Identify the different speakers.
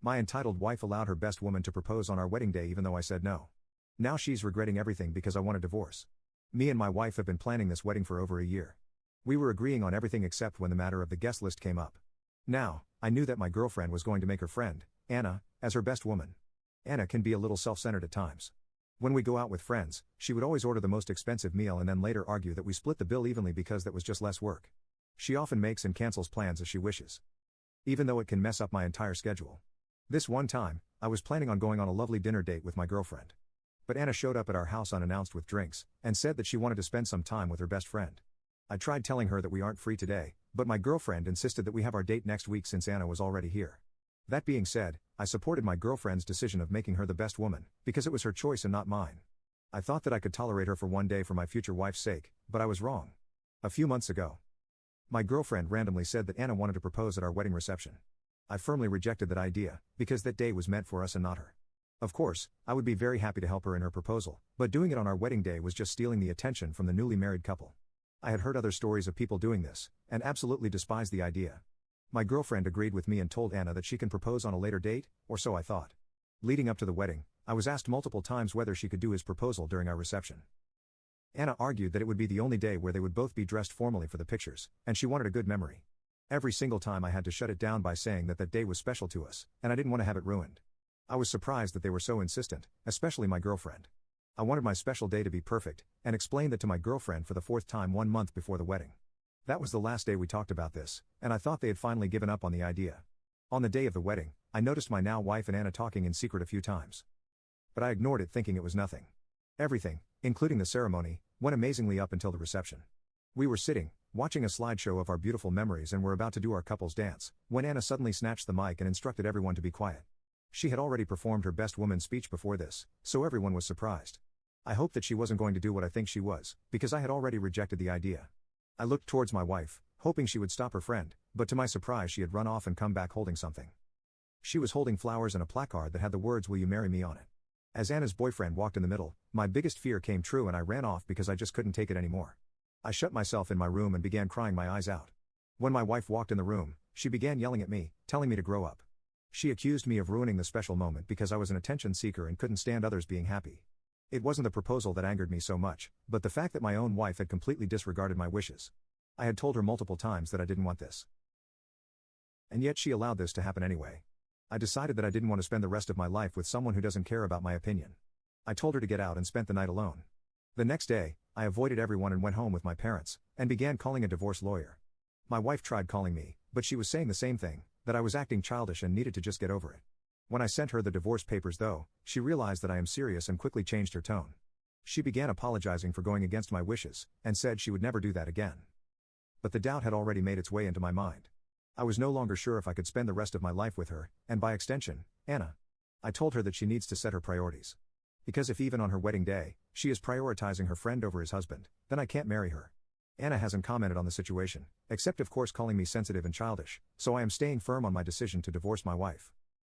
Speaker 1: My entitled wife allowed her best woman to propose on our wedding day even though I said no. Now she's regretting everything because I want a divorce. Me and my wife have been planning this wedding for over a year. We were agreeing on everything except when the matter of the guest list came up. Now, I knew that my girlfriend was going to make her friend, Anna, as her best woman. Anna can be a little self-centered at times. When we go out with friends, she would always order the most expensive meal and then later argue that we split the bill evenly because that was just less work. She often makes and cancels plans as she wishes, even though it can mess up my entire schedule. This one time, I was planning on going on a lovely dinner date with my girlfriend. But Anna showed up at our house unannounced with drinks, and said that she wanted to spend some time with her best friend. I tried telling her that we aren't free today, but my girlfriend insisted that we have our date next week since Anna was already here. That being said, I supported my girlfriend's decision of making her the best woman, because it was her choice and not mine. I thought that I could tolerate her for one day for my future wife's sake, but I was wrong. A few months ago, my girlfriend randomly said that Anna wanted to propose at our wedding reception. I firmly rejected that idea, because that day was meant for us and not her. Of course, I would be very happy to help her in her proposal, but doing it on our wedding day was just stealing the attention from the newly married couple. I had heard other stories of people doing this, and absolutely despised the idea. My girlfriend agreed with me and told Anna that she can propose on a later date, or so I thought. Leading up to the wedding, I was asked multiple times whether she could do his proposal during our reception. Anna argued that it would be the only day where they would both be dressed formally for the pictures, and she wanted a good memory. Every single time I had to shut it down by saying that that day was special to us, and I didn't want to have it ruined. I was surprised that they were so insistent, especially my girlfriend. I wanted my special day to be perfect, and explained that to my girlfriend for the fourth time 1 month before the wedding. That was the last day we talked about this, and I thought they had finally given up on the idea. On the day of the wedding, I noticed my now wife and Anna talking in secret a few times. But I ignored it thinking it was nothing. Everything, including the ceremony, went amazingly up until the reception. We were sitting, watching a slideshow of our beautiful memories and were about to do our couple's dance, when Anna suddenly snatched the mic and instructed everyone to be quiet. She had already performed her best woman speech before this, so everyone was surprised. I hoped that she wasn't going to do what I think she was, because I had already rejected the idea. I looked towards my wife, hoping she would stop her friend, but to my surprise she had run off and come back holding something. She was holding flowers and a placard that had the words "Will you marry me" on it. As Anna's boyfriend walked in the middle, my biggest fear came true and I ran off because I just couldn't take it anymore. I shut myself in my room and began crying my eyes out. When my wife walked in the room, she began yelling at me, telling me to grow up. She accused me of ruining the special moment because I was an attention seeker and couldn't stand others being happy. It wasn't the proposal that angered me so much, but the fact that my own wife had completely disregarded my wishes. I had told her multiple times that I didn't want this. And yet she allowed this to happen anyway. I decided that I didn't want to spend the rest of my life with someone who doesn't care about my opinion. I told her to get out and spent the night alone. The next day, I avoided everyone and went home with my parents, and began calling a divorce lawyer. My wife tried calling me, but she was saying the same thing, that I was acting childish and needed to just get over it. When I sent her the divorce papers though, she realized that I am serious and quickly changed her tone. She began apologizing for going against my wishes, and said she would never do that again. But the doubt had already made its way into my mind. I was no longer sure if I could spend the rest of my life with her, and by extension, Anna. I told her that she needs to set her priorities. Because if even on her wedding day, she is prioritizing her friend over his husband, then I can't marry her. Anna hasn't commented on the situation, except of course calling me sensitive and childish, so I am staying firm on my decision to divorce my wife.